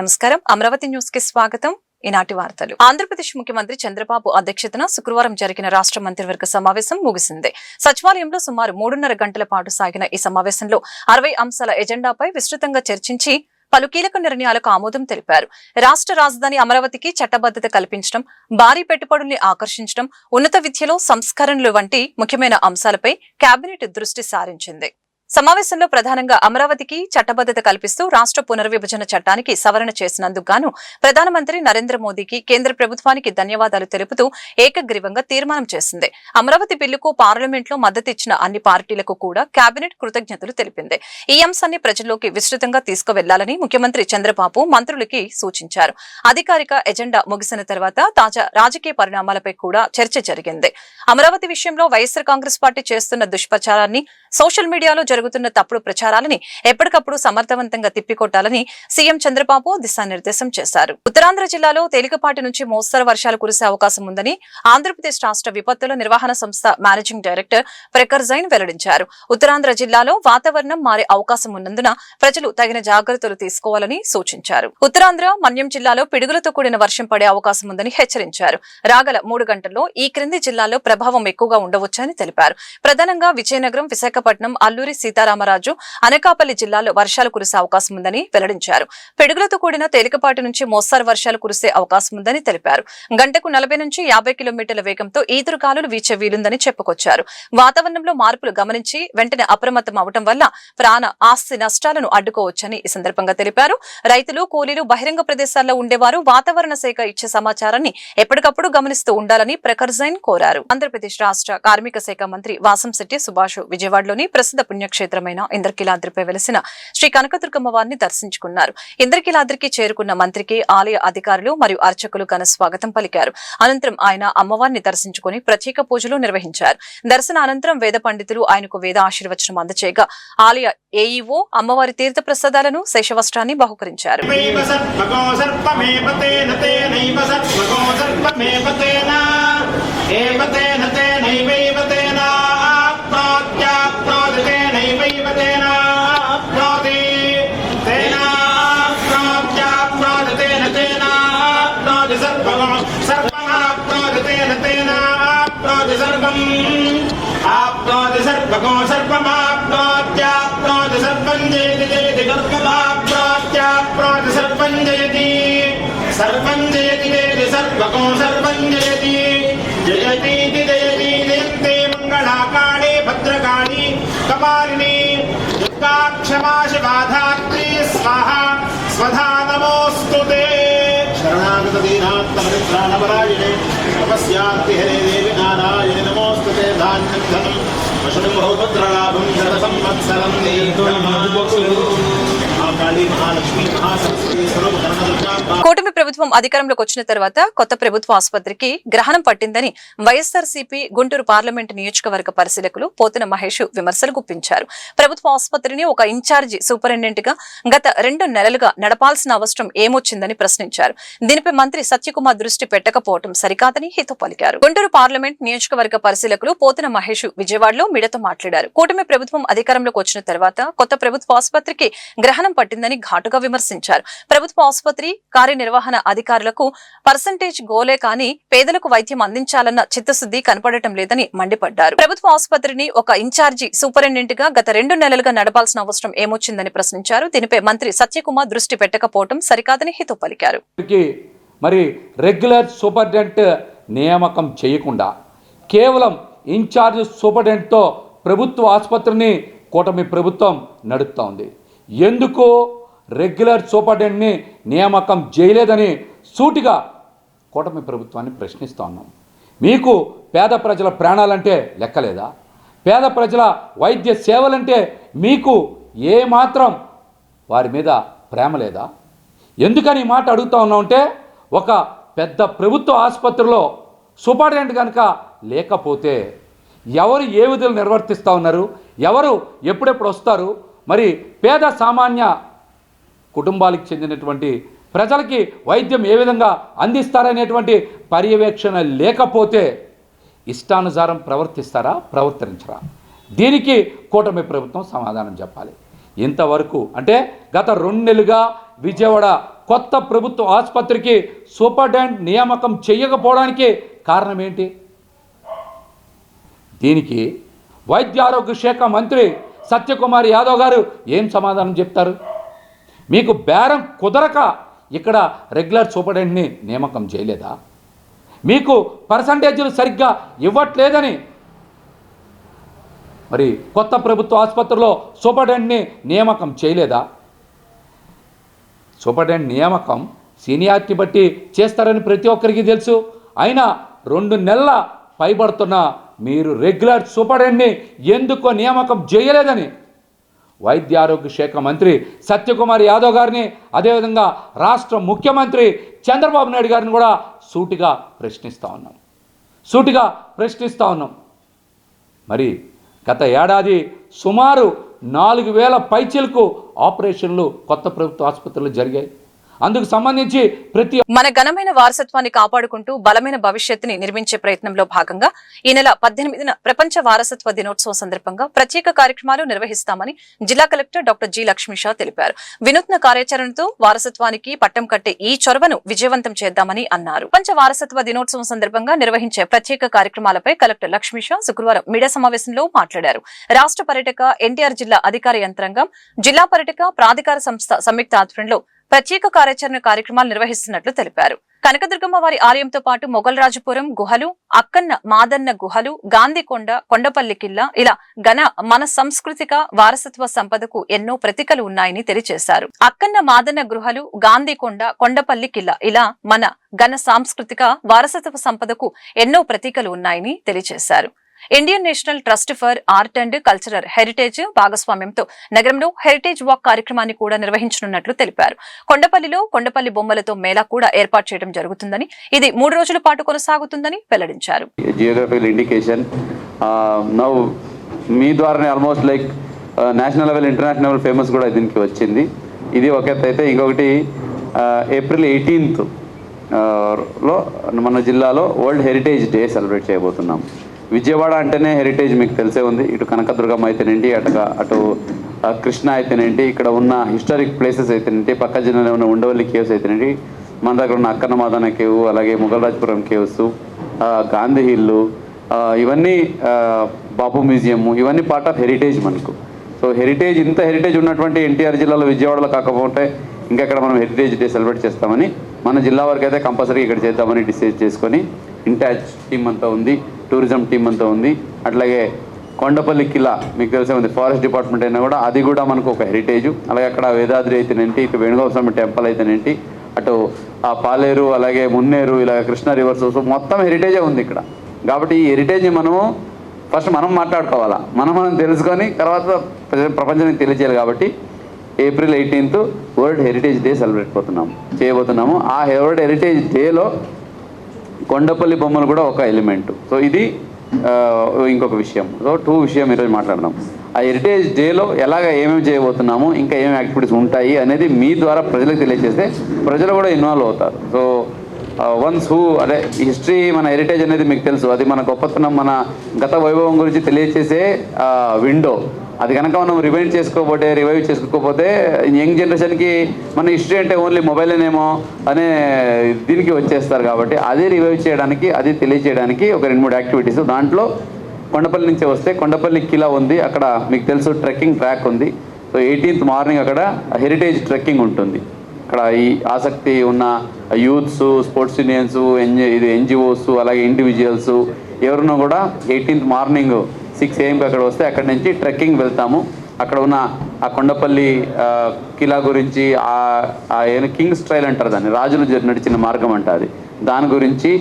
నమస్కారం. అమరావతి న్యూస్ కి స్వాగతం. ఈనాటి వార్తలు. ఆంధ్రప్రదేశ్ ముఖ్యమంత్రి చంద్రబాబు అధ్యక్షతన శుక్రవారం జరిగిన రాష్ట్ర మంత్రివర్గ సమావేశం ముగిసింది. సచివాలయంలో సుమారు 3.5 గంటల పాటు సాగిన ఈ సమావేశంలో 60 అంశాల ఎజెండాపై విస్తృతంగా చర్చించి పలు కీలక నిర్ణయాలకు ఆమోదం తెలిపారు. రాష్ట్ర రాజధాని అమరావతికి చట్టబద్దత కల్పించడం, భారీ పెట్టుబడుల్ని ఆకర్షించడం, ఉన్నత విద్యలో సంస్కరణలు వంటి ముఖ్యమైన అంశాలపై కేబినెట్ దృష్టి సారించింది. సమావేశంలో ప్రధానంగా అమరావతికి చట్టబద్దత కల్పిస్తూ రాష్ట్ర పునర్విభజన చట్టానికి సవరణ చేసినందుకు గాను ప్రధానమంత్రి నరేంద్ర మోదీకి కేంద్ర ప్రభుత్వానికి ధన్యవాదాలు తెలుపుతూ ఏకగ్రీవంగా తీర్మానం చేసింది. అమరావతి బిల్లుకు పార్లమెంట్లో మద్దతిచ్చిన అన్ని పార్టీలకు కూడా కేబినెట్ కృతజ్ఞతలు తెలిపింది. ఈ అంశాన్ని ప్రజల్లోకి విస్తృతంగా తీసుకువెళ్లాలని ముఖ్యమంత్రి చంద్రబాబు మంత్రులకి సూచించారు. అధికారిక ఎజెండా ముగిసిన తర్వాత తాజా రాజకీయ పరిణామాలపై కూడా చర్చ జరిగింది. అమరావతి విషయంలో వైఎస్ఆర్ కాంగ్రెస్ పార్టీ చేస్తున్న దుష్ప్రచారాన్ని, సోషల్ మీడియాలో జరుగుతున్న తప్పుడు ప్రచారాలని ఎప్పటికప్పుడు సమర్థవంతంగా తిప్పికొట్టాలని సీఎం చంద్రబాబు దిశానిర్దేశం చేశారు. ఉత్తరాంధ్ర జిల్లాలో తేలికపాటి నుంచి మోస్తరు వర్షాలు కురిసే అవకాశం ఉందని ఆంధ్రప్రదేశ్ రాష్ట్ర విపత్తుల నిర్వహణ సంస్థ మేనేజింగ్ డైరెక్టర్ ప్రఖర్ జైన్ వెల్లడించారు. ఉత్తరాంధ్ర జిల్లాలో వాతావరణం మారే అవకాశం ఉన్నందున ప్రజలు తగిన జాగ్రత్తలు తీసుకోవాలని సూచించారు. ఉత్తరాంధ్ర మన్యం జిల్లాలో పిడుగులతో కూడిన వర్షం పడే అవకాశం ఉందని హెచ్చరించారు. రాగల 3 గంటల్లో ఈ క్రింది జిల్లాల్లో ప్రభావం ఎక్కువగా ఉండవచ్చని తెలిపారు. ప్రధానంగా విజయనగరం, విశాఖపట్నం, అల్లూరి సీతారామరాజు, అనకాపల్లి జిల్లాలో వర్షాలు కురిసే అవకాశం ఉందని వెల్లడించారు. పిడుగులతో కూడిన తేలికపాటి నుంచి మోస్తరు వర్షాలు కురిసే అవకాశం ఉందని తెలిపారు. గంటకు 40 నుంచి 50 కిలోమీటర్ల వేగంతో ఈదురుగాలులు వీచే వీలుందని చెప్పుకొచ్చారు. వాతావరణంలో మార్పులు గమనించి వెంటనే అప్రమత్తం అవడం వల్ల ప్రాణ, ఆస్తి నష్టాలను అడ్డుకోవచ్చని ఈ సందర్భంగా తెలిపారు. రైతులు, కూలీలు బహిరంగ ప్రదేశాల్లో ఉండేవారు వాతావరణ శాఖ ఇచ్చే సమాచారాన్ని ఎప్పటికప్పుడు గమనిస్తూ ఉండాలని ప్రఖర్ జైన్ కోరారు. ఆంధ్రప్రదేశ్ రాష్ట్ర కార్మిక శాఖ మంత్రి వాసంశెట్టి సుభాష్ విజయవాడలోని ప్రసిద్ధ పుణ్యక్షేత్రమైన ఇంద్రకీలాద్రిపై వెలిసిన శ్రీ కనకదుర్గమ్మ వారిని దర్శించుకున్నారు. ఇంద్రకీలాద్రికి చేరుకున్న మంత్రికి ఆలయ అధికారులు మరియు అర్చకులు ఘన స్వాగతం పలికారు. అనంతరం ఆయన అమ్మవారిని దర్శించుకుని ప్రత్యేక పూజలు నిర్వహించారు. దర్శన అనంతరం వేద పండితులు ఆయనకు వేద ఆశీర్వచనం అందచేయగా ఆలయ ఏఈఓ అమ్మవారి తీర్థ ప్రసాదాలను, శేషవస్త్రాన్ని బహుకరించారు. మంగళాకాళే భద్రకాళి కపాలిని దుర్గాక్షమా శివాధాత్రి స్వాహా స్వధా నమోస్తుతే. శరణాగత దీనాత్మనిత్రాణపరాయణే తపస్యార్తి హరే దేవి నారాయణి నమోస్తుతే. ధాన్యం ధనం వశనం బహుభద్రలాభం శత సంవత్సరం కూటమి ప్రభుత్వం అధికారంలోకి వచ్చిన తర్వాత కొత్త ప్రభుత్వ ఆసుపత్రికి గ్రహణం పట్టిందని వైఎస్ఆర్సీపీ గుంటూరు పార్లమెంటు నియోజకవర్గ పరిశీలకులు పోతున మహేష్ విమర్శలు గుప్పించారు. ప్రభుత్వ ఆసుపత్రిని ఒక ఇన్ఛార్జి సూపరింటెండెంట్ గా గత 2 నెలలుగా నడపాల్సిన అవసరం ఏమొచ్చిందని ప్రశ్నించారు. దీనిపై మంత్రి సత్యకుమార్ దృష్టి పెట్టకపోవడం సరికాదని హితో పలికారు. గుంటూరు పార్లమెంట్ నియోజకవర్గ పరిశీలకులు పోతున మహేష్ విజయవాడలో మీడియాతో మాట్లాడారు. కూటమి ప్రభుత్వం అధికారంలోకి వచ్చిన తర్వాత కొత్త ప్రభుత్వ ఆసుపత్రికి గ్రహణం పట్టిందని ఘాటుగా విమర్శించారు. ప్రభుత్వ ఆసుపత్రి కార్యనిర్వహణ అధికారులకు పర్సంటేజ్ గోలే కానీ పేదలకు వైద్యం అందించాలన్న చిత్తశుద్ధి కనపడటం లేదని మండిపడ్డారు. ప్రభుత్వ ఆసుపత్రిని ఒక ఇన్ఛార్జి సూపరింటెండెంట్ గా గత 2 నెలలుగా నడపాల్సిన అవసరం ఏమొచ్చిందని ప్రశ్నించారు. దీనిపై మంత్రి సత్యకుమార్ దృష్టి పెట్టకపోవడం సరికాదని హితో పలికారు. మరి రెగ్యులర్ సూపరింటెండెంట్ నియామకం చేయకుండా కేవలం ఇన్ఛార్జ్ సూపరింటెండెంట్తో ప్రభుత్వ ఆసుపత్రిని కూటమి ప్రభుత్వం నడుపుతా ఉంది. ఎందుకు రెగ్యులర్ సూపరింటెండెంట్ని నియామకం చేయలేదని సూటిగా కూటమి ప్రభుత్వాన్ని ప్రశ్నిస్తూ ఉన్నాం. మీకు పేద ప్రజల ప్రాణాలంటే లెక్కలేదా? పేద ప్రజల వైద్య సేవలంటే మీకు ఏమాత్రం వారి మీద ప్రేమ లేదా? ఎందుకని ఈ మాట అడుగుతూ ఉన్నామంటే ఒక పెద్ద ప్రభుత్వ ఆసుపత్రిలో సూపరింటెండెంట్ కనుక లేకపోతే ఎవరు ఏ విధులు నిర్వర్తిస్తూ ఉన్నారు, ఎవరు ఎప్పుడెప్పుడు వస్తారు, మరి పేద సామాన్య కుటుంబాలకు చెందినటువంటి ప్రజలకి వైద్యం ఏ విధంగా అందిస్తారనేటువంటి పర్యవేక్షణ లేకపోతే ఇష్టానుసారం ప్రవర్తిస్తారా, ప్రవర్తించరా? దీనికి కూటమి ప్రభుత్వం సమాధానం చెప్పాలి. ఇంతవరకు అంటే గత 2 నెలలుగా విజయవాడ కొత్త ప్రభుత్వ ఆసుపత్రికి సూపరింటెండెంట్ నియామకం చేయకపోవడానికి కారణం ఏంటి? దీనికి వైద్య ఆరోగ్య శాఖ మంత్రి సత్యకుమార్ యాదవ్ గారు ఏం సమాధానం చెప్తారు? మీకు బేరం కుదరక ఇక్కడ రెగ్యులర్ సూపరింటెండెంట్ని నియామకం చేయలేదా? మీకు పర్సంటేజీలు సరిగ్గా ఇవ్వట్లేదని మరి కొత్త ప్రభుత్వ ఆసుపత్రిలో సూపరింటెండెంట్ని నియామకం చేయలేదా? సూపరింటెండెంట్ నియామకం సీనియారిటీ బట్టి చేస్తారని ప్రతి ఒక్కరికి తెలుసు. అయినా 2 నెలల పైబడుతున్న మీరు రెగ్యులర్ సూపరింటెండెంట్ని ఎందుకు నియామకం చేయలేదని వైద్య ఆరోగ్య శాఖ మంత్రి సత్యకుమార్ యాదవ్ గారిని, అదేవిధంగా రాష్ట్ర ముఖ్యమంత్రి చంద్రబాబు నాయుడు గారిని కూడా సూటిగా ప్రశ్నిస్తూ ఉన్నాం. మరి గత ఏడాది సుమారు 4,000 పైచిలకు ఆపరేషన్లు కొత్త ప్రభుత్వ ఆసుపత్రులు జరిగాయి. అందుకు సంబంధించి మన ఘనమైన వారసత్వాన్ని కాపాడుకుంటూ బలమైన భవిష్యత్తుని నిర్మించే ప్రయత్నంలో భాగంగా ఈ నెల 18న ప్రపంచ వారసత్వ దినోత్సవం సందర్భంగా ప్రత్యేక కార్యక్రమాలు నిర్వహిస్తామని జిల్లా కలెక్టర్ డాక్టర్ జి లక్ష్మీషా తెలిపారు. వినూత్న కార్యాచరణతో వారసత్వానికి పట్టం కట్టే ఈ చొరవను విజయవంతం చేద్దామని అన్నారు. ప్రపంచ వారసత్వ దినోత్సవం సందర్భంగా నిర్వహించే ప్రత్యేక కార్యక్రమాలపై కలెక్టర్ లక్ష్మీషా శుక్రవారం మీడియా సమావేశంలో మాట్లాడారు. రాష్ట్ర పర్యాటక ఎన్టీఆర్ జిల్లా అధికార యంత్రాంగం, జిల్లా పర్యాటక ప్రాధికార సంస్థ సంయుక్త ఆధ్వర్యంలో ప్రత్యేక కార్యాచరణ కార్యక్రమాలు నిర్వహిస్తున్నట్లు తెలిపారు. కనకదుర్గమ్మ వారి ఆలయంతో పాటు మొగల్రాజుపురం గుహలు, అక్కన్న మాదన్న గుహలు, గాంధీకొండ, కొండపల్లి కిల్లా ఇలా మన సాంస్కృతిక వారసత్వ సంపదకు ఎన్నో ప్రతీకలు ఉన్నాయని తెలియజేశారు. అక్కన్న మాదన్న గుహలు, గాంధీకొండ, కొండపల్లి కిల్లా ఇలా మన సాంస్కృతిక వారసత్వ సంపదకు ఎన్నో ప్రతీకలు ఉన్నాయని తెలియజేశారు. Indian national trust for art and cultural heritage భాగస్వామ్యంతో నగరంలో హెరిటేజ్ వాక్ కార్యక్రమాన్ని కూడా నిర్వహించనున్నట్లు తెలిపారు. కొండపల్లిలో కొండపల్లి బొమ్మలతో మేళా కూడా ఏర్పాటు చేయడం జరుగుతుందని, ఇది 3 రోజుల పాటు కొనసాగుతుందని వెల్లడించారు. జియోగ్రఫికల్ ఇండికేషన్ నౌ మీ ద్వారానే almost like national level, international level famous కూడా దీనికి వచ్చింది. ఇది ఒక ఎత్తు అయితే, ఇంకొకటి ఏప్రిల్ 18th లో మన జిల్లాలో వరల్డ్ హెరిటేజ్ డే సెలబ్రేట్ చేయబోతున్నాం. విజయవాడ అంటేనే హెరిటేజ్ మీకు తెలిసే ఉంది. ఇటు కనకదుర్గమ్మ అయితేనేంటి, అటు కృష్ణ అయితేనేంటి, ఇక్కడ ఉన్న హిస్టారిక్ ప్లేసెస్ అయితేనేంటి, పక్క జిల్లాలో ఉన్న ఉండవల్లి కేవ్స్ అయితేనేంటి, మన దగ్గర ఉన్న అక్కన్నమాదన కేవ్, అలాగే మొగల్రాజపురం కేవ్స్, గాంధీ హిల్లు, ఇవన్నీ బాపు మ్యూజియం, ఇవన్నీ పార్ట్ ఆఫ్ హెరిటేజ్ మనకు. సో హెరిటేజ్, ఇంత హెరిటేజ్ ఉన్నటువంటి ఎన్టీఆర్ జిల్లాలో విజయవాడలో కాకపోతే ఇంకెక్కడ మనం హెరిటేజ్ డే సెలబ్రేట్ చేస్తామని, మన జిల్లా వరకు అయితే కంపల్సరీ ఇక్కడ చేద్దామని డిసైడ్ చేసుకొని ఇంటాచ్ టీం అంతా ఉంది, టూరిజం టీం అంతా ఉంది. అట్లాగే కొండపల్లి కిలా మీకు తెలిసే ఉంది, ఫారెస్ట్ డిపార్ట్మెంట్ అయినా కూడా అది కూడా మనకు ఒక హెరిటేజ్. అలాగే అక్కడ వేదాద్రి అయితేనేంటి, ఇటు వేణుగోపాల స్వామి టెంపుల్ అయితేనేంటి, అటు పాలేరు, అలాగే మున్నేరు, ఇలా కృష్ణా రివర్స్, మొత్తం హెరిటేజే ఉంది ఇక్కడ. కాబట్టి ఈ హెరిటేజ్ని మనము ఫస్ట్ మనం మాట్లాడుకోవాలా, మనం తెలుసుకొని తర్వాత ప్రపంచానికి తెలియజేయాలి. కాబట్టి April 18th world heritage day celebrate చేయబోతున్నాము. ఆ వరల్డ్ హెరిటేజ్ డేలో కొండపల్లి బొమ్మలు కూడా ఒక ఎలిమెంట్. సో ఇది ఇంకొక విషయం. సో 2 విషయం ఈరోజు మాట్లాడదాం. ఆ హెరిటేజ్ డేలో ఏమేమి చేయబోతున్నాము, ఇంకా ఏమేమి యాక్టివిటీస్ ఉంటాయి అనేది మీ ద్వారా ప్రజలకు తెలియజేస్తే ప్రజలు కూడా ఇన్వాల్వ్ అవుతారు. సో వన్స్ అదే హిస్టరీ, మన హెరిటేజ్ అనేది మీకు తెలుసు, అది మన గొప్పతనం, మన గత వైభవం గురించి తెలియజేసే విండో. అది కనుక మనం రివైవ్ చేసుకోకపోతే యంగ్ జనరేషన్కి మన హిస్టరీ అంటే ఓన్లీ మొబైల్నేమో అనే దీనికి వచ్చేస్తారు. కాబట్టి అది రివైవ్ చేయడానికి, అది తెలియజేయడానికి ఒక 2-3 యాక్టివిటీస్. దాంట్లో కొండపల్లి నుంచి వస్తే కొండపల్లి కిలా ఉంది, అక్కడ మీకు తెలుసు ట్రెక్కింగ్ ట్రాక్ ఉంది. సో 18th మార్నింగ్ అక్కడ హెరిటేజ్ ట్రెక్కింగ్ ఉంటుంది. అక్కడ ఈ ఆసక్తి ఉన్న యూత్స్, స్పోర్ట్స్ యూనియన్స్, ఎన్జిఓస్, అలాగే ఇండివిజువల్స్ ఎవరున్నా కూడా 18th మార్నింగ్ 6 AM అక్కడ వస్తే అక్కడి నుంచి ట్రెక్కింగ్ వెళ్తాము. అక్కడ ఉన్న ఆ కొండపల్లి కిలా గురించి, కింగ్స్ ట్రైల్ అంటారు దాన్ని, రాజులు నడిచిన మార్గం అంట అది, దాని గురించి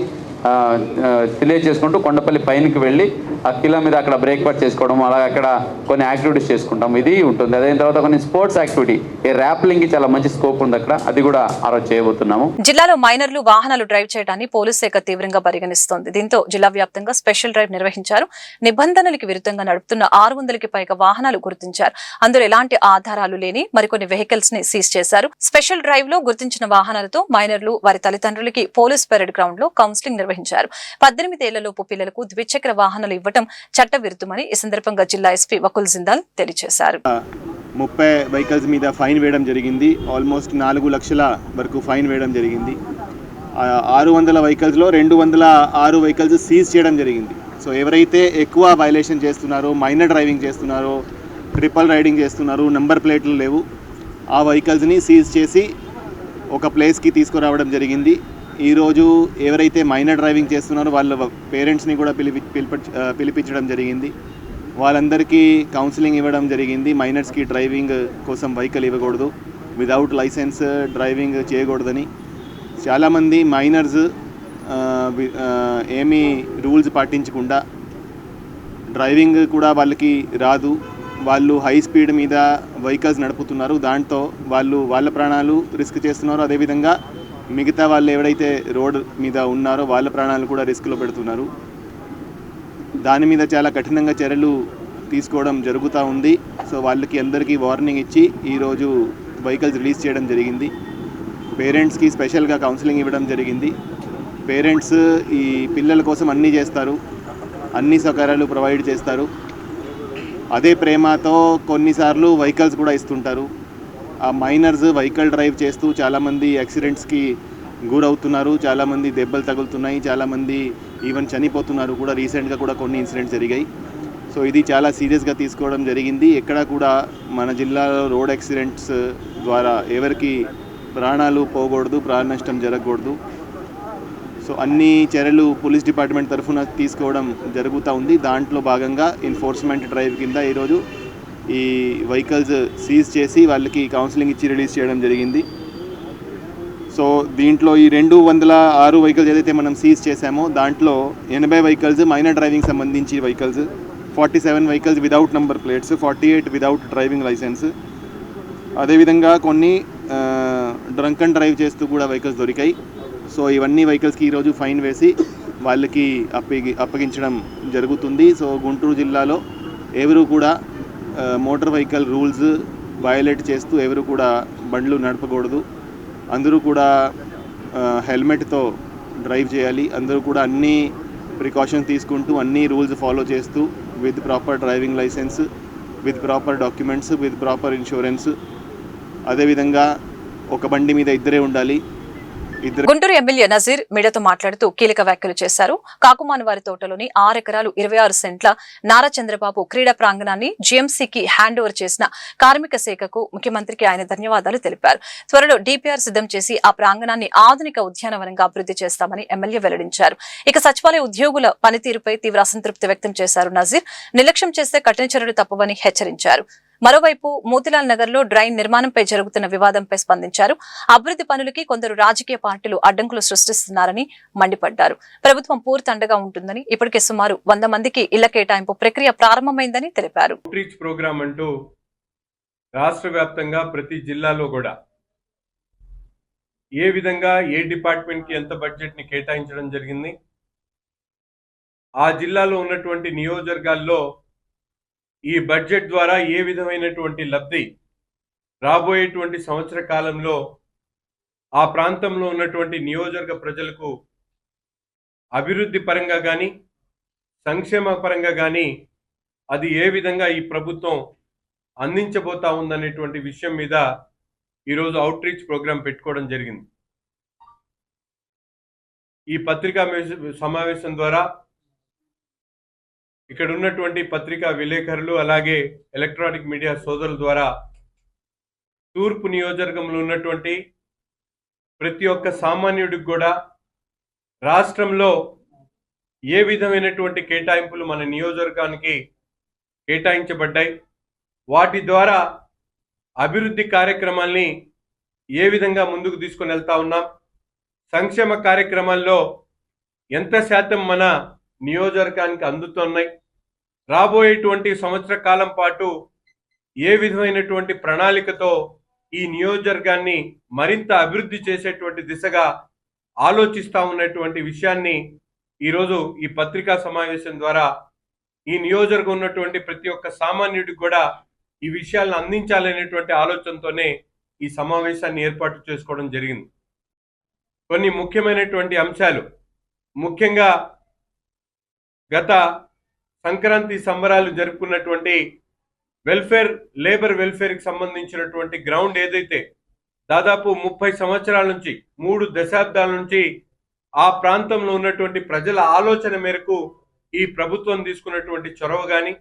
తెలియజేసుకుంటూ కొండపల్లి పైనకి వెళ్ళి ఆ కిలా మీద అక్కడ బ్రేక్ఫాస్ట్ చేసుకోవడం, అలాగే అక్కడ కొన్ని యాక్టివిటీస్ చేసుకుంటాం. ఇది ఉంటుంది. అదైన తర్వాత కొన్ని స్పోర్ట్స్ యాక్టివిటీ, ఈ ర్యాప్లింగ్ కి చాలా మంచి స్కోప్ ఉంది అక్కడ, అది కూడా ఆ రోజు చేయబోతున్నాము. జిల్లాలో మైనర్లు వాహనాలు డ్రైవ్ చేయడాన్ని పోలీస్ శాఖ తీవ్రంగా పరిగణిస్తోంది. దీంతో జిల్లా వ్యాప్తంగా స్పెషల్ డ్రైవ్ నిర్వహించారు. నిబంధనలకు విరుద్ధంగా నడుపుతున్న 600కి పైగా వాహనాలు గుర్తించారు. అందులో ఎలాంటి ఆధారాలు లేని మరికొన్ని వెహికల్స్ ని సీజ్ చేశారు. స్పెషల్ డ్రైవ్ లో గుర్తించిన వాహనాలతో మైనర్లు, వారి తల్లిదండ్రులకి పోలీస్ పెరేడ్ గ్రౌండ్ లో కౌన్సిలింగ్ నిర్వహించారు. 18 ఏళ్లలోపు పిల్లలకు ద్విచక్ర వాహనాలు ఇవ్వడం చట్ట విరుద్ధమని ఈ సందర్భంగా జిల్లా ఎస్పీ వకుల్ జిందాల్ తెలియజేశారు. 30 వెహికల్స్ మీద ఫైన్ వేయడం జరిగింది. ఆల్మోస్ట్ 4 లక్షల వరకు ఫైన్ వేయడం జరిగింది. 600 వెహికల్స్లో 206 వెహికల్స్ సీజ్ చేయడం జరిగింది. సో ఎవరైతే ఎక్కువ వైలేషన్ చేస్తున్నారో, మైనర్ డ్రైవింగ్ చేస్తున్నారో, ట్రిపుల్ రైడింగ్ చేస్తున్నారో, నెంబర్ ప్లేట్లు లేవు, ఆ వెహికల్స్ని సీజ్ చేసి ఒక ప్లేస్కి తీసుకురావడం జరిగింది. ఈరోజు ఎవరైతే మైనర్ డ్రైవింగ్ చేస్తున్నారో వాళ్ళ పేరెంట్స్ని కూడా పిలిపించడం జరిగింది. వాళ్ళందరికీ కౌన్సిలింగ్ ఇవ్వడం జరిగింది. మైనర్స్కి డ్రైవింగ్ కోసం వెహికల్ ఇవ్వకూడదు, వితౌట్ లైసెన్స్ డ్రైవింగ్ చేయకూడదని. చాలామంది మైనర్స్ ఏమీ రూల్స్ పాటించకుండా డ్రైవింగ్ కూడా వాళ్ళకి రాదు, వాళ్ళు హై స్పీడ్ మీద వెహికల్స్ నడుపుతున్నారు. దాంతో వాళ్ళ ప్రాణాలు రిస్క్ చేస్తున్నారు. అదేవిధంగా మిగతా వాళ్ళు ఎవరైతే రోడ్ మీద ఉన్నారో వాళ్ళ ప్రాణాలు కూడా రిస్క్లో పెడుతున్నారు. దాని మీద చాలా కఠినంగా చర్యలు తీసుకోవడం జరుగుతూ ఉంది. సో వాళ్ళకి అందరికీ వార్నింగ్ ఇచ్చి ఈరోజు వెహికల్స్ రిలీజ్ చేయడం జరిగింది. పేరెంట్స్కి స్పెషల్గా కౌన్సిలింగ్ ఇవ్వడం జరిగింది. పేరెంట్స్ ఈ పిల్లల కోసం అన్నీ చేస్తారు, అన్ని సౌకర్యాలు ప్రొవైడ్ చేస్తారు. అదే ప్రేమతో కొన్నిసార్లు వెహికల్స్ కూడా ఇస్తుంటారు. ఆ మైనర్స్ వెహికల్ డ్రైవ్ చేస్తూ చాలామంది యాక్సిడెంట్స్కి గురవుతున్నారు, చాలామంది దెబ్బలు తగులుతున్నాయి, చాలామంది ఈవెన్ చనిపోతున్నారు కూడా. రీసెంట్గా కూడా కొన్ని ఇన్సిడెంట్స్ జరిగాయి. సో ఇది చాలా సీరియస్గా తీసుకోవడం జరిగింది. ఎక్కడ కూడా మన జిల్లాలో రోడ్ యాక్సిడెంట్స్ ద్వారా ఎవరికి ప్రాణాలు పోకూడదు, ప్రాణ నష్టం జరగకూడదు. సో అన్ని చర్యలు పోలీస్ డిపార్ట్మెంట్ తరఫున తీసుకోవడం జరుగుతూ ఉంది. దాంట్లో భాగంగా ఎన్ఫోర్స్మెంట్ డ్రైవ్ కింద ఈరోజు ఈ వెహికల్స్ సీజ్ చేసి వాళ్ళకి కౌన్సిలింగ్ ఇచ్చి రిలీజ్ చేయడం జరిగింది. సో దీంట్లో ఈ 206 వెహికల్స్ ఏదైతే మనం సీజ్ చేసామో దాంట్లో 80 వెహికల్స్ మైనర్ డ్రైవింగ్ సంబంధించి vehicles, 47 vehicles without number plates, 48 without driving licence. అదేవిధంగా కొన్ని డ్రంక్ అండ్ డ్రైవ్ చేస్తూ కూడా వెహికల్స్ దొరికాయి. సో ఇవన్నీ వెహికల్స్కి ఈరోజు ఫైన్ వేసి వాళ్ళకి అప్పగించడం జరుగుతుంది. సో గుంటూరు జిల్లాలో ఎవరు కూడా మోటార్ వెహికల్ రూల్స్ వయలేట్ చేస్తూ ఎవరు కూడా బండ్లు నడపకూడదు. అందరూ కూడా హెల్మెట్తో డ్రైవ్ చేయాలి. అందరూ కూడా అన్ని ప్రికాషన్స్ తీసుకుంటూ అన్ని రూల్స్ ఫాలో చేస్తూ with proper driving licence, with proper documents, with proper insurance. అదేవిధంగా ఒక బండి మీద ఇద్దరే ఉండాలి. గుంటూరు ఎమ్మెల్యే నజీర్ మీడియాతో మాట్లాడుతూ కీలక వ్యాఖ్యలు చేశారు. కాకుమానవారి తోటలోని 6 ఎకరాలు 26 సెంట్ల నారా చంద్రబాబు క్రీడా ప్రాంగణాన్ని జీఎంసీకి హ్యాండ్ ఓవర్ చేసిన కార్మిక శాఖకు ముఖ్యమంత్రికి ఆయన ధన్యవాదాలు తెలిపారు. త్వరలో డిపిఆర్ సిద్ధం చేసి ఆ ప్రాంగణాన్ని ఆధునిక ఉద్యానవనంగా అభివృద్ధి చేస్తామని ఎమ్మెల్యే వెల్లడించారు. ఇక సచివాలయ ఉద్యోగుల పనితీరుపై తీవ్ర అసంతృప్తి వ్యక్తం చేశారు నజీర్. నిర్లక్ష్యం చేస్తే కఠిన చర్యలు తప్పవని హెచ్చరించారు. మరోవైపు మోతిలాల్ నగర్ లో డ్రైన్ నిర్మాణంపై జరుగుతున్న వివాదంపై స్పందించారు. అభివృద్ధి పనులకి కొందరు రాజకీయ పార్టీలు అడ్డంకులు సృష్టిస్తున్నారని మండిపడ్డారు. ప్రభుత్వం పూర్తి అండగా ఉంటుందని, ఇప్పటికే సుమారు 100 మందికి ఇళ్ల కేటాయింపు ప్రక్రియ ప్రారంభమైందని తెలిపారు. అవుట్రీచ్ ప్రోగ్రామ్ అంటూ రాష్ట్ర వ్యాప్తంగా ప్రతి జిల్లాలో కూడా ఏ విధంగా ఏ డిపార్ట్మెంట్ కి ఎంత బడ్జెట్ ని కేటాయించడం జరిగింది, ఆ జిల్లాలో ఉన్నటువంటి నియోజకవర్గాల్లో ఈ బడ్జెట్ ద్వారా ఏ విధమైనటువంటి లబ్ధి రాబోయేటువంటి సంవత్సర కాలంలో ఆ ప్రాంతంలో ఉన్నటువంటి నియోజకవర్గ ప్రజలకు అభివృద్ధి పరంగా కానీ సంక్షేమ పరంగా కానీ అది ఏ విధంగా ఈ ప్రభుత్వం అందించబోతా ఉందనేటువంటి విషయం మీద ఈరోజు అవుట్రీచ్ ప్రోగ్రాం పెట్టుకోవడం జరిగింది. ఈ పత్రికా సమావేశం ద్వారా ఇక్కడ ఉన్నటువంటి పత్రికా విలేకరులు అలాగే ఎలక్ట్రానిక్ మీడియా సోదరుల ద్వారా తూర్పు నియోజకవర్గంలో ఉన్నటువంటి ప్రతి ఒక్క సామాన్యుడికి కూడా రాష్ట్రంలో ఏ విధమైనటువంటి కేటాయింపులు మన నియోజకవర్గానికి కేటాయించబడ్డాయి, వాటి ద్వారా అభివృద్ధి కార్యక్రమాల్ని ఏ విధంగా ముందుకు తీసుకొని వెళ్తా ఉన్నాం, సంక్షేమ కార్యక్రమాల్లో ఎంత శాతం మన నియోజకవర్గానికి అందుతున్నాయి, రాబోయేటువంటి సంవత్సర కాలం పాటు ఏ విధమైనటువంటి ప్రణాళికతో ఈ నియోజకవర్గాన్ని మరింత అభివృద్ధి చేసేటువంటి దిశగా ఆలోచిస్తా ఉన్నటువంటి విషయాన్ని ఈరోజు ఈ పత్రికా సమావేశం ద్వారా ఈ నియోజకవర్గం ఉన్నటువంటి ప్రతి ఒక్క సామాన్యుడికి కూడా ఈ విషయాలను అందించాలనేటువంటి ఆలోచనతోనే ఈ సమావేశాన్ని ఏర్పాటు చేసుకోవడం జరిగింది. కొన్ని ముఖ్యమైనటువంటి అంశాలు, ముఖ్యంగా గత సంక్రాంతి సంబరాలు జరుపుకున్నటువంటి లేబర్ వెల్ఫేర్కి సంబంధించినటువంటి గ్రౌండ్ ఏదైతే దాదాపు 30 సంవత్సరాల నుంచి 3 దశాబ్దాల నుంచి ఆ ప్రాంతంలో ఉన్నటువంటి ప్రజల ఆలోచన మేరకు ఈ ప్రభుత్వం తీసుకున్నటువంటి చొరవ కానీ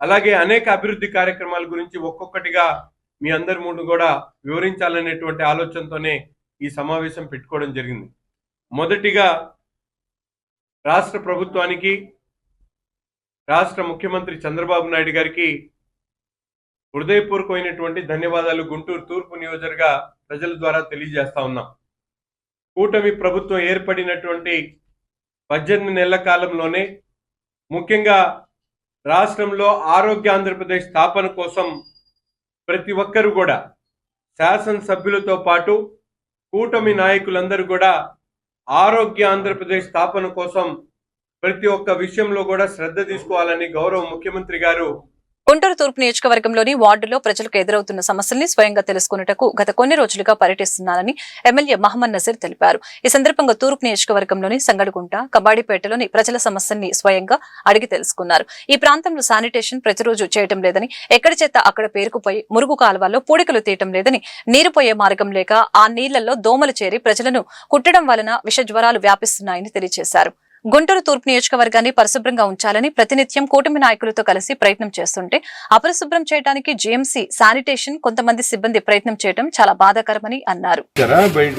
అలాగే అనేక అభివృద్ధి కార్యక్రమాల గురించి ఒక్కొక్కటిగా మీ అందరి ముందు కూడా వివరించాలనేటువంటి ఆలోచనతోనే ఈ సమావేశం పెట్టుకోవడం జరిగింది. మొదటిగా రాష్ట్ర ప్రభుత్వానికి, రాష్ట్ర ముఖ్యమంత్రి చంద్రబాబు నాయుడు గారికి హృదయపూర్వకమైనటువంటి ధన్యవాదాలు గుంటూరు తూర్పు నియోజకవర్గ ప్రజల ద్వారా తెలియజేస్తా ఉన్నాం. కూటమి ప్రభుత్వం ఏర్పడినటువంటి 18 నెలల కాలంలోనే ముఖ్యంగా రాష్ట్రంలో ఆరోగ్య ఆంధ్రప్రదేశ్ స్థాపన కోసం ప్రతి ఒక్కరు కూడా శాసనసభ్యులతో పాటు కూటమి నాయకులందరూ కూడా ఆరోగ్య ఆంధ్రప్రదేశ్ స్థాపన కోసం ప్రతి ఒక్క విషయంలో కూడా శ్రద్ధ తీసుకోవాలని గౌరవ ముఖ్యమంత్రి గారు గుంటూరు తూర్పు నియోజకవర్గంలోని వార్డులో ప్రజలకు ఎదురవుతున్న సమస్యల్ని స్వయంగా తెలుసుకున్నటకు గత కొన్ని రోజులుగా పర్యటిస్తున్నారని ఎమ్మెల్యే మహమ్మద్ నజీర్ తెలిపారు. ఈ సందర్భంగా తూర్పు నియోజకవర్గంలోని సంగడిగుంట, కబాడిపేటలోని ప్రజల సమస్యల్ని స్వయంగా అడిగి తెలుసుకున్నారు. ఈ ప్రాంతంలో శానిటేషన్ ప్రతిరోజు చేయటం లేదని, ఎక్కడి చేత అక్కడ పేరుకుపోయి మురుగు కాలువల్లో పూడికలు తీయటం లేదని, నీరు పోయే మార్గం లేక ఆ నీళ్లలో దోమలు చేరి ప్రజలను కుట్టడం వలన విష జ్వరాలు వ్యాపిస్తున్నాయని తెలియజేశారు. గుంటూరు తూర్పు నియోజకవర్గాన్ని పరిశుభ్రంగా ఉంచాలని ప్రతినిత్యం కూటమి నాయకులతో కలిసి ప్రయత్నం చేస్తుంటే అపరిశుభ్రం చేయడానికి జీఎంసీ శానిటేషన్ కొంతమంది సిబ్బంది ప్రయత్నం చేయడం చాలా బాధాకరమని అన్నారు.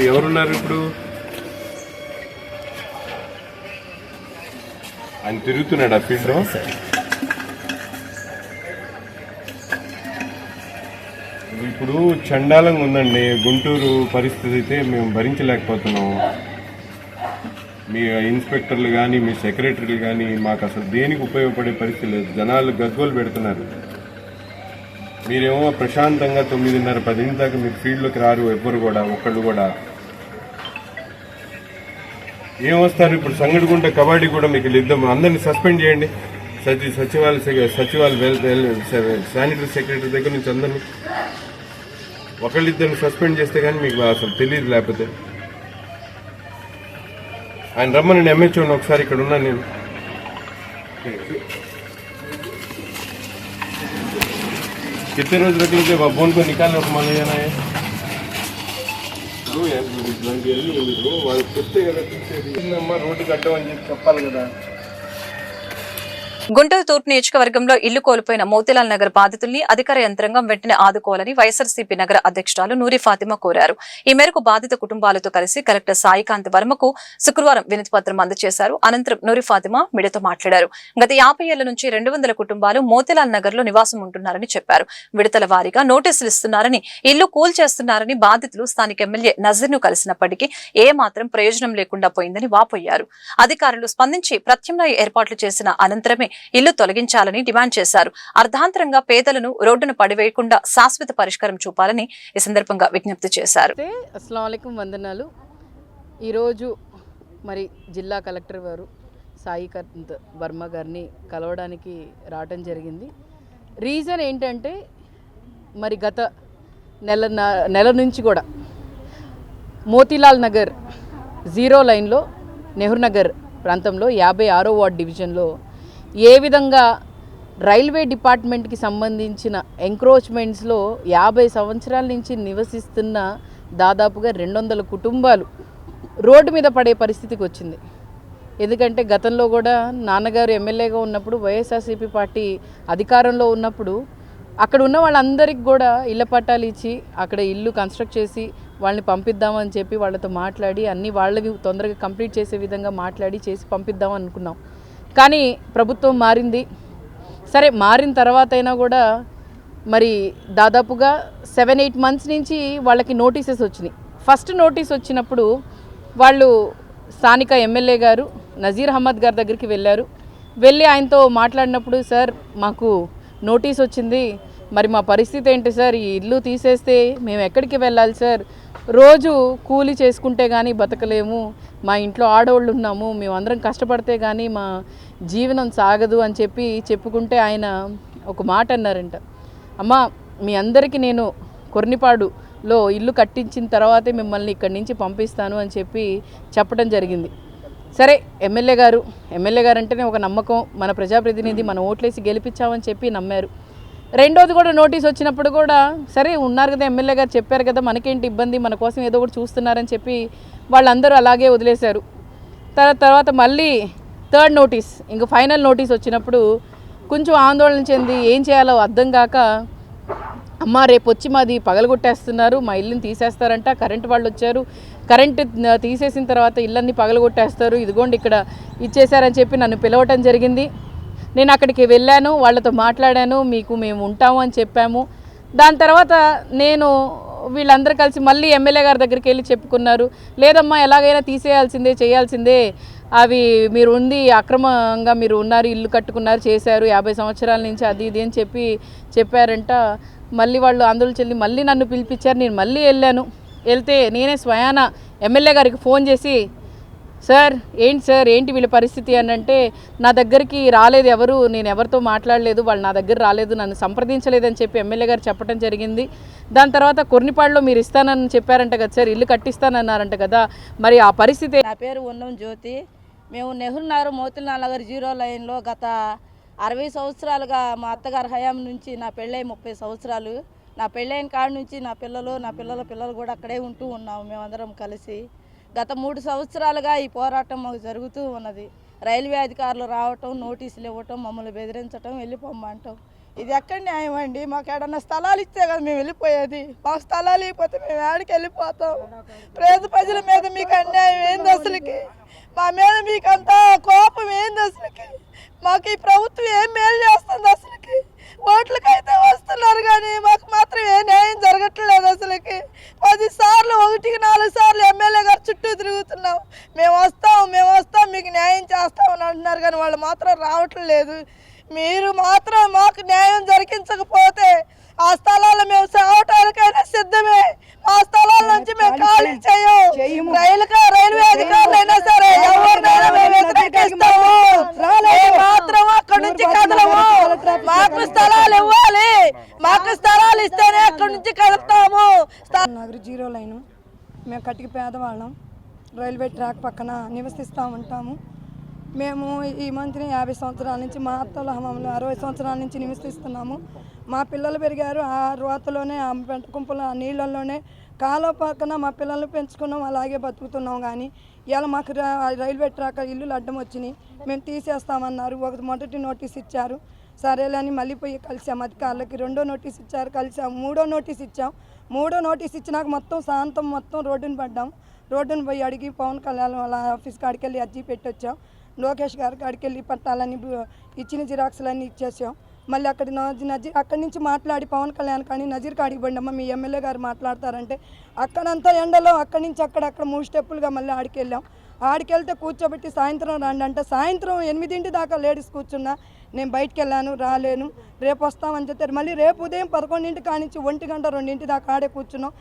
ఎవరున్నారు ఇప్పుడు? ఆయన తిరుగుతున్నాడు ఆ ఫీల్డ్ లో. ఇప్పుడు చండాలంగా ఉందండి గుంటూరు పరిస్థితి. అయితే మేము భరించలేకపోతున్నాము. మీ ఇన్స్పెక్టర్లు కానీ మీ సెక్రటరీలు కానీ మాకు అసలు దేనికి ఉపయోగపడే పరిస్థితి లేదు. జనాలు గగ్గోలు పెడుతున్నారు. మీరేమో ప్రశాంతంగా 9:30-10 దాకా మీరు ఫీల్డ్లోకి రారు ఎవ్వరు కూడా, ఒక్కళ్ళు కూడా. ఏమొస్తారు ఇప్పుడు? సంగడిగుంట, కబడ్డీ కూడా మీకు ఇద్దాం. అందరినీ సస్పెండ్ చేయండి. సచివాలయ శానిటరీ సెక్రటరీ దగ్గర నుంచి అందరినీ ఒకళ్ళిద్దరిని సస్పెండ్ చేస్తే కానీ మీకు అసలు తెలియదు. లేకపోతే ఆయన రమ్మని నేను ఎంహెచ్ఓని ఒకసారి ఇక్కడ ఉన్నాను నేను. कितने रोज रखने के फोन को निकाल मान लेना है వాళ్ళు చెప్తే కదా రోడ్డు కట్టమని చెప్పాలి కదా. గుంటూరు తూర్పు నియోజకవర్గంలో ఇల్లు కోల్పోయిన మోతీలాల్ నగర్ బాధితుల్ని అధికార యంత్రాంగం వెంటనే ఆదుకోవాలని వైఎస్ఆర్సీపీ నగర అధ్యక్షురాలు నూరి ఫాతిమా కోరారు. ఈ మేరకు బాధిత కుటుంబాలతో కలిసి కలెక్టర్ సాయికాంత్ వర్మకు శుక్రవారం వినతి పత్రం అందజేశారు. అనంతరం నూరి ఫాతిమా మీడియాతో మాట్లాడారు. గత 50 ఏళ్ల నుంచి 200 కుటుంబాలు మోతీలాల్ నగర్ లో నివాసం ఉంటున్నారని చెప్పారు. విడతల వారీగా నోటీసులు ఇస్తున్నారని, ఇల్లు కూల్ చేస్తున్నారని బాధితులు స్థానిక ఎమ్మెల్యే నజీర్ ను కలిసినప్పటికీ ఏ మాత్రం ప్రయోజనం లేకుండా పోయిందని వాపోయారు. అధికారులు స్పందించి ప్రత్యామ్నాయ ఏర్పాట్లు చేసిన అనంతరమే ఇల్లు తొలగించాలని డిమాండ్ చేశారు. అర్ధాంతరంగా పేదలను రోడ్డును పడివేయకుండా శాశ్వత పరిష్కారం చూపాలని ఈ సందర్భంగా విజ్ఞప్తి చేశారు. అస్సలాము అలైకుం, వందనాలు. ఈరోజు మరి జిల్లా కలెక్టర్ వారు సాయికాంత్ వర్మ గారిని కలవడానికి రావడం జరిగింది. రీజన్ ఏంటంటే మరి గత నెల నుంచి కూడా మోతీలాల్ నగర్ 0 లైన్లో నెహ్రూ నగర్ ప్రాంతంలో 56వ వార్డ్ డివిజన్లో ఏ విధంగా రైల్వే డిపార్ట్మెంట్కి సంబంధించిన ఎంక్రోచ్మెంట్స్లో 50 సంవత్సరాల నుంచి నివసిస్తున్న దాదాపుగా 200 కుటుంబాలు రోడ్డు మీద పడే పరిస్థితికి వచ్చింది. ఎందుకంటే గతంలో కూడా నాన్నగారు ఎమ్మెల్యేగా ఉన్నప్పుడు, వైఎస్ఆర్సీపీ పార్టీ అధికారంలో ఉన్నప్పుడు అక్కడ ఉన్న వాళ్ళందరికీ కూడా ఇళ్ల పట్టాలు ఇచ్చి అక్కడ ఇల్లు కన్స్ట్రక్ట్ చేసి వాళ్ళని పంపిద్దామని చెప్పి వాళ్ళతో మాట్లాడి అన్ని వాళ్ళవి తొందరగా కంప్లీట్ చేసే విధంగా మాట్లాడి చేసి పంపిద్దామని అనుకున్నాం. కానీ ప్రభుత్వం మారింది. సరే, మారిన తర్వాత అయినా కూడా మరి దాదాపుగా 7-8 మంత్స్ నుంచి వాళ్ళకి నోటీసెస్ వచ్చినాయి. ఫస్ట్ నోటీస్ వచ్చినప్పుడు వాళ్ళు స్థానిక ఎమ్మెల్యే గారు నజీర్ అహ్మద్ గారి దగ్గరికి వెళ్ళి ఆయనతో మాట్లాడినప్పుడు, సార్ మాకు నోటీస్ వచ్చింది, మరి మా పరిస్థితి ఏంటి సార్? ఈ ఇల్లు తీసేస్తే మేము ఎక్కడికి వెళ్ళాలి సార్? రోజు కూలి చేసుకుంటే కానీ బతకలేము, మా ఇంట్లో ఆడవాళ్ళు ఉన్నాము, మేమందరం కష్టపడితే కానీ మా జీవనం సాగదు అని చెప్పుకుంటే ఆయన ఒక మాట అన్నారంట, అమ్మ మీ అందరికీ నేను కొర్నిపాడులో ఇల్లు కట్టించిన తర్వాతే మిమ్మల్ని ఇక్కడి నుంచి పంపిస్తాను అని చెప్పడం జరిగింది. సరే, ఎమ్మెల్యే గారు అంటేనే ఒక నమ్మకం, మన ప్రజాప్రతినిధి, మన ఓట్లేసి గెలిపించామని చెప్పి నమ్మారు. రెండోది కూడా నోటీస్ వచ్చినప్పుడు కూడా సరే ఉన్నారు కదా ఎమ్మెల్యే గారు చెప్పారు కదా మనకేంటి ఇబ్బంది, మన కోసం ఏదో ఒకటి చూస్తున్నారని చెప్పి వాళ్ళందరూ అలాగే వదిలేశారు. తర్వాత మళ్ళీ థర్డ్ నోటీస్, ఇంక ఫైనల్ నోటీస్ వచ్చినప్పుడు కొంచెం ఆందోళన చెంది ఏం చేయాలో అర్థం కాక, అమ్మ రేపు వచ్చి మాది పగలగొట్టేస్తున్నారు, మా ఇల్లుని తీసేస్తారంట, కరెంటు వాళ్ళు వచ్చారు, కరెంటు తీసేసిన తర్వాత ఇళ్ళన్నీ పగలగొట్టేస్తారు, ఇదిగోండి ఇక్కడ ఇచ్చేసారని చెప్పి నన్ను పిలవటం జరిగింది. నేను అక్కడికి వెళ్ళాను, వాళ్ళతో మాట్లాడాను, మీకు మేము ఉంటాము అని చెప్పాము. దాని తర్వాత నేను వీళ్ళందరూ కలిసి మళ్ళీ ఎమ్మెల్యే గారి దగ్గరికి వెళ్ళి చెప్పుకున్నారు, లేదమ్మా ఎలాగైనా తీసేయాల్సిందే, చేయాల్సిందే, అవి మీరు ఉంది అక్రమంగా మీరు ఉన్నారు, ఇల్లు కట్టుకున్నారు, చేశారు 50 సంవత్సరాల నుంచి అది ఇది అని చెప్పారంట. మళ్ళీ వాళ్ళు ఆందోళన చెంది మళ్ళీ నన్ను పిలిపించారు. నేను మళ్ళీ వెళ్తే నేనే స్వయాన ఎమ్మెల్యే గారికి ఫోన్ చేసి, సార్ ఏంటి వీళ్ళ పరిస్థితి అని అంటే, నా దగ్గరికి రాలేదు ఎవరు, నేను ఎవరితో మాట్లాడలేదు, వాళ్ళు నా దగ్గర రాలేదు, నన్ను సంప్రదించలేదని చెప్పి ఎమ్మెల్యే గారు చెప్పడం జరిగింది. దాని తర్వాత కొర్నిపాడులో మీరు ఇస్తానని చెప్పారంట కదా సార్, ఇల్లు కట్టిస్తానన్నారంట కదా, మరి ఆ పరిస్థితి. నా పేరు ఉన్నం జ్యోతి. మేము నెహ్రూ నగర్ మోతిలాల్ నగర్ 0 లైన్లో గత 60 సంవత్సరాలుగా మా అత్తగారి హయాం నుంచి, నా పెళ్ళై 30 సంవత్సరాలు, నా పెళ్ళైన కాడ నుంచి నా పిల్లలు కూడా అక్కడే ఉంటూ ఉన్నాము మేమందరం కలిసి. గత 3 సంవత్సరాలుగా ఈ పోరాటం మాకు జరుగుతూ ఉన్నది. రైల్వే అధికారులు రావటం, నోటీసులు ఇవ్వటం, మమ్మల్ని బెదిరించటం, వెళ్ళిపోమ్మంటాం. ఇది ఎక్కడ న్యాయం అండి? మాకు ఏడన్నా స్థలాలు ఇస్తే కదా మేము వెళ్ళిపోయేది. మాకు స్థలాలు ఇవ్వకపోతే మేము ఏడికి వెళ్ళిపోతాం? పేద ప్రజల మీద మీకు అన్యాయం ఏంది అసలుకి? మా మీద మీకు అంత కోపం ఏంది అసలుకి? మాకు ఈ ప్రభుత్వం ఏం మేలు చేస్తుంది అసలుకి? ఓట్లకైతే వస్తున్నారు కానీ మాకు మాత్రం ఏ న్యాయం జరగట్లేదు అసలుకి. 10 సార్లు 1-4 సార్లు ఎమ్మెల్యే గారు చుట్టూ తిరుగుతున్నాం, మేము వస్తాం మీకు న్యాయం చేస్తామని అంటున్నారు కానీ వాళ్ళు మాత్రం రావట్లేదు. మీరు మాత్రం మాకు న్యాయం జరిగించకపోతే ఆ స్థలాలు మేము సాగటానికైనా సిద్ధమే. ఆ స్థలాల నుంచి మేము ఖాళీ చేయము. రైల్వే అధికారులైనా సరే ఎవరినైనా మేము వ్యతిరేకిస్తాము. మాత్రం అక్కడి నుంచి కదలము. మాకు స్థలాలు ఇవ్వాలి, మాకు స్థలాలు ఇస్తేనే అక్కడి నుంచి కదులుతాము. నగర్ 0 లైన్ మేము కట్టికి పేదవాళ్ళం, రైల్వే ట్రాక్ పక్కన నివసిస్తూ ఉంటాము. మేము ఈ మంత్రి 50 సంవత్సరాల నుంచి, మా అత్తల హమంలో 60 సంవత్సరాల నుంచి నివసిస్తున్నాము. మా పిల్లలు పెరిగారు ఆ రోతలోనే, ఆ పెంట కుంపల నీళ్ళల్లోనే, కాలువ పక్కన మా పిల్లల్ని పెంచుకున్నాం, అలాగే బతుకుతున్నాం. కానీ ఇవాళ మాకు రైల్వే ట్రాక్ ఇల్లులు అడ్డం వచ్చినాయి, మేము తీసేస్తామన్నారు. మొదటి నోటీస్ ఇచ్చారు, సరేలేని మళ్ళీ పోయి కలిసాం అధికారులకి. 2వ నోటీస్ ఇచ్చారు, కలిసాం. 3వ నోటీస్ ఇచ్చాం. 3వ నోటీస్ ఇచ్చినాక మొత్తం రోడ్డుని పడ్డాం. రోడ్డుని పోయి అడిగి పవన్ కళ్యాణ్ వాళ్ళ ఆఫీస్ కాడికి వెళ్ళి అర్జీ పెట్టొచ్చాం. లోకేష్ గారి కాడికి వెళ్ళి పట్టాలని ఇచ్చిన జిరాక్స్లన్నీ ఇచ్చేసాం. మళ్ళీ అక్కడి నుంచి మాట్లాడి పవన్ కళ్యాణ్ కానీ నజీర్ కాడికి పోయిండమ్మా, మీ ఎమ్మెల్యే గారు మాట్లాడతారంటే అక్కడంతా ఎండలో అక్కడి నుంచి అక్కడ 3 స్టెప్పులుగా మళ్ళీ ఆడికి వెళ్ళాం. ఆడికి వెళ్తే కూర్చోబెట్టి సాయంత్రం రండి అంటే, సాయంత్రం 8 దాకా లేడీస్ కూర్చున్నా, నేను బయటికి వెళ్ళాను, రాలేను, రేపు వస్తామని చెప్పారు. మళ్ళీ రేపు ఉదయం 11 కానించి 1 గంట 2 దాకా ఆడే కూర్చున్నాం.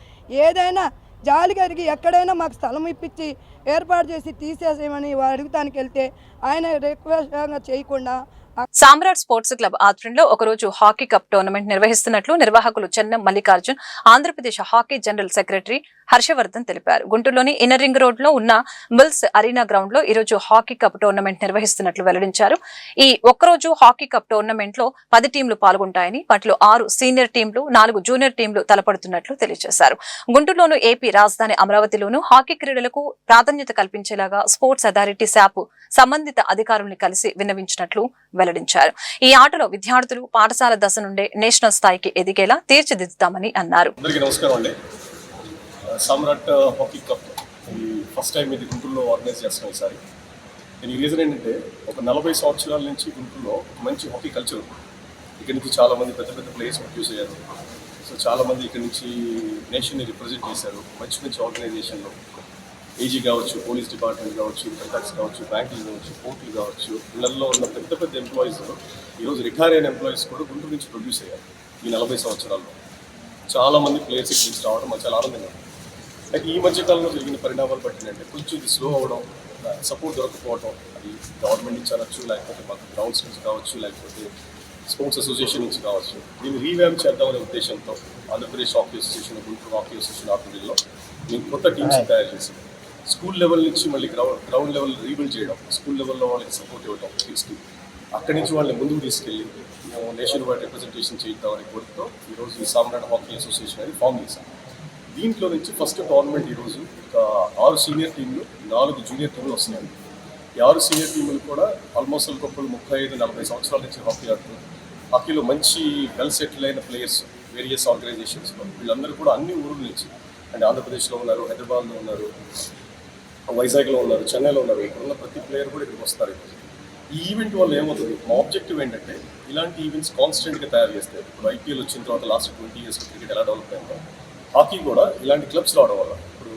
ఏదైనా జాలి కలిగి ఎక్కడైనా మాకు స్థలం ఇప్పించి ఏర్పాటు చేసి తీసేసేయమని అడుగుతానికి వెళ్తే ఆయన రిక్వెస్ట్ చేయకుండా. సామ్రాట్ స్పోర్ట్స్ క్లబ్ ఆధ్వర్యంలో ఒకరోజు హాకీ కప్ టోర్నమెంట్ నిర్వహిస్తున్నట్లు నిర్వాహకులు Chennam Mallikarjun, Andhra Pradesh hockey general secretary Harshavardhan తెలిపారు. గుంటూరులోని ఇన్నర్ రింగ్ రోడ్ లో ఉన్న మిల్స్ అరీనా గ్రౌండ్ లో ఈరోజు హాకీ కప్ టోర్నమెంట్ నిర్వహిస్తున్నట్లు వెల్లడించారు. ఈ ఒక్కరోజు హాకీ కప్ టోర్నమెంట్ లో 10 టీంలు పాల్గొంటాయని, వాటిలో 6 సీనియర్ టీంలు, 4 జూనియర్ టీంలు తలపడుతున్నట్లు తెలియజేశారు. గుంటూరులోను ఏపీ రాజధాని అమరావతిలోను హాకీ క్రీడలకు ప్రాధాన్యత కల్పించేలాగా స్పోర్ట్స్ అథారిటీ శాప్ సంబంధిత అధికారుల్ని కలిసి విన్నవించినట్లు వెల్లడించారు. ఈ ఆటలో విద్యార్థులు పాఠశాల దశ నుండే నేషనల్ స్థాయికి ఎదిగేలా తీర్చిదిద్దుతామని అన్నారు. సామ్రాట్ హాకీ కప్ ఫస్ట్ టైం ఇది గుంటూరులో ఆర్గనైజ్ చేస్తున్నాం ఈసారి. దీని రీజన్ ఏంటంటే, ఒక 40 సంవత్సరాల నుంచి గుంటూరులో ఒక మంచి హాకీ కల్చర్ ఉంది. ఇక్కడ నుంచి చాలామంది పెద్ద ప్లేయర్స్ ప్రొడ్యూస్ అయ్యారు. సో చాలామంది ఇక్కడ నుంచి నేషన్ని రిప్రజెంట్ చేశారు. మంచి ఆర్గనైజేషన్లో ఏజీ కావచ్చు, పోలీస్ డిపార్ట్మెంట్ కావచ్చు, ఇన్కమ్ ట్యాక్స్ కావచ్చు, బ్యాంకులు కావచ్చు, పోర్టులు కావచ్చు, ఇళ్లలో ఉన్న పెద్ద ఎంప్లాయీస్, ఈరోజు రిటైర్ అయిన ఎంప్లాయీస్ కూడా గుంటూరు నుంచి ప్రొడ్యూస్ అయ్యారు. ఈ 40 సంవత్సరాల్లో చాలామంది ప్లేయర్స్ ఇక్కడ నుంచి రావడం మాకు చాలా ఆనందంగా ఉంది. అయితే ఈ మధ్యకాలంలో జరిగిన పరిణామాలు పట్టినంటే కొంచెం ఇది స్లో అవ్వడం, సపోర్ట్ దొరకపోవడం, అది గవర్నమెంట్ నుంచి అనొచ్చు, లేకపోతే మాకు గ్రౌండ్స్ నుంచి కావచ్చు, లేకపోతే స్పోర్ట్స్ అసోసియేషన్ నుంచి కావచ్చు. దీన్ని రీవ్యామ్ చేద్దామనే ఉద్దేశంతో Andhra Pradesh hockey association, Guntur hockey association ఆధ్వర్యంలో మేము కొత్త టీమ్స్ తయారు చేసాం. స్కూల్ లెవెల్ నుంచి మళ్ళీ గ్రౌండ్ లెవెల్ రీబిల్డ్ చేయడం, స్కూల్ లెవెల్లో వాళ్ళకి సపోర్ట్ ఇవ్వడం కిడ్స్కి. అక్కడి నుంచి వాళ్ళని ముందుకు తీసుకెళ్ళి మేము నేషన్ వైడ్ రిప్రజెంటేషన్ చేద్దామని కోరికతో ఈరోజు ఈ సామ్రాట్ హాకీ అసోసియేషన్ అనేది ఫామ్ చేశాం. దీంట్లో నుంచి ఫస్ట్ టోర్నమెంట్ ఈరోజు ఒక 6 సీనియర్ టీంలు 4 జూనియర్ టీంలు వస్తున్నాయి. ఈ 6 సీనియర్ టీంలు కూడా ఆల్మోస్ట్ ఒక్కొక్కరు 35-40 సంవత్సరాల నుంచి హాకీ ఆడుతున్నారు. హాకీలో మంచి వెల్ సెటిల్ అయిన ప్లేయర్స్ వేరియస్ ఆర్గనైజేషన్స్ వీళ్ళందరూ కూడా అన్ని ఊరుల నుంచి అంటే ఆంధ్రప్రదేశ్లో ఉన్నారు, హైదరాబాద్లో ఉన్నారు, వైజాగ్లో ఉన్నారు, చెన్నైలో ఉన్నారు. ఇక్కడ ఉన్న ప్రతి ప్లేయర్ కూడా ఇక్కడికి వస్తారు. ఈ ఈవెంట్ వల్ల ఏమవుతుంది, మా ఆబ్జెక్టివ్ ఏంటంటే ఇలాంటి ఈవెంట్స్ కాన్స్టెంట్గా తయారు చేస్తే ఇప్పుడు ఐపీఎల్ వచ్చిన తర్వాత లాస్ట్ 20 years క్రికెట్ ఎలా డెవలప్ అయిందో హాకీ కూడా ఇలాంటి క్లబ్స్ రావడం వల్ల ఇప్పుడు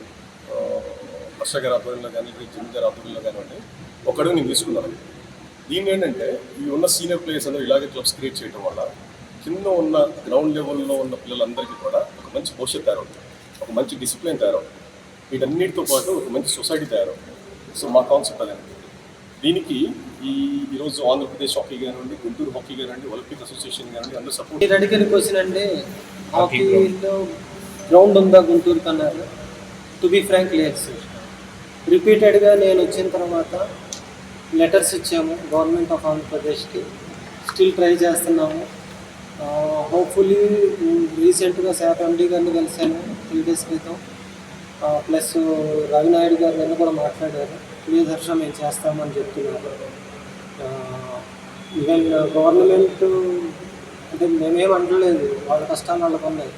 హర్ష గారి ఆధ్వర్యంలో కానీ జిమ్ గారి ఆధ్వర్యంలో కానివ్వండి ఒకడు నేను తీసుకున్నాను. దీన్ని ఏంటంటే ఈ ఉన్న సీనియర్ ప్లేయర్స్ అందరూ ఇలాగే క్లబ్స్ క్రియేట్ చేయడం వల్ల కింద ఉన్న గ్రౌండ్ లెవెల్లో ఉన్న పిల్లలందరికీ కూడా ఒక మంచి భవిష్యత్తు తయారవుతుంది, ఒక మంచి డిసిప్లిన్ తయారవుతుంది, వీటన్నిటితో పాటు ఒక మంచి సొసైటీ తయారవుతుంది. సో మా కాన్సెప్ట్ అదే. దీనికి ఈరోజు ఆంధ్రప్రదేశ్ హాకీ కానివ్వండి, గుంటూరు హాకీ కానివ్వండి, ఒలింపిక్ అసోసియేషన్ కానివ్వండి అందరూ సపోర్ట్. మీరు అడిగిన క్వశ్చన్ అంటే హాకీలో గ్రౌండ్ ఉందా గుంటూరు కన్నారు. టు బి ఫ్రాంక్ లేదు సార్. రిపీటెడ్గా నేను వచ్చిన తర్వాత లెటర్స్ ఇచ్చాము గవర్నమెంట్ ఆఫ్ ఆంధ్రప్రదేశ్కి, స్టిల్ ట్రై చేస్తున్నాము. హోప్ఫుల్లీ రీసెంట్గా శాఖ ఎండీ గారిని కలిశాను 3 days క్రితం, ప్లస్ రవినాయుడు గారు నిన్న కూడా మాట్లాడారు. ప్రియదర్శ మేము చేస్తామని చెప్తున్నారు. ఈవెన్ గవర్నమెంట్ అంటే మేమేం అనట్లేదు, వాళ్ళ కష్టాలు వాళ్ళకు ఉన్నాయి,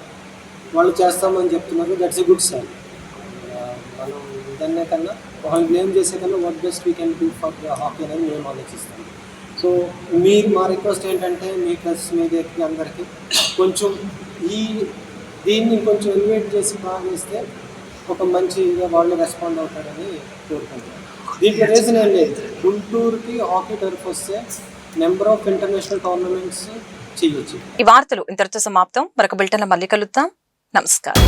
వాళ్ళు చేస్తామని చెప్తున్నారు. That's a good sign. మనం దాన్నే కన్నా వాళ్ళని బ్లేమ్ చేసే కన్నా what best we can do for hockey అనేది మేము ఆలోచిస్తాం. సో మీరు మా రిక్వెస్ట్ ఏంటంటే మీ ప్లస్ మీడియాకి అందరికీ కొంచెం దీన్ని కొంచెం ఎలివేట్ చేసి బాగా చేస్తే ఒక మంచిగా వాళ్ళు రెస్పాండ్ అవుతారని కోరుకుంటున్నాను. దీంట్లో రీజన్ ఏం లేదు, గుంటూరుకి హాకీ టర్ఫ్ వస్తే నెంబర్ ఆఫ్ ఇంటర్నేషనల్ టోర్నమెంట్స్ చేయొచ్చు. ఈ వార్తలు ఇంతటితో సమాప్తం. మరొక బులెటిన్లో మళ్ళీ కలుద్దాం. నమస్కారం.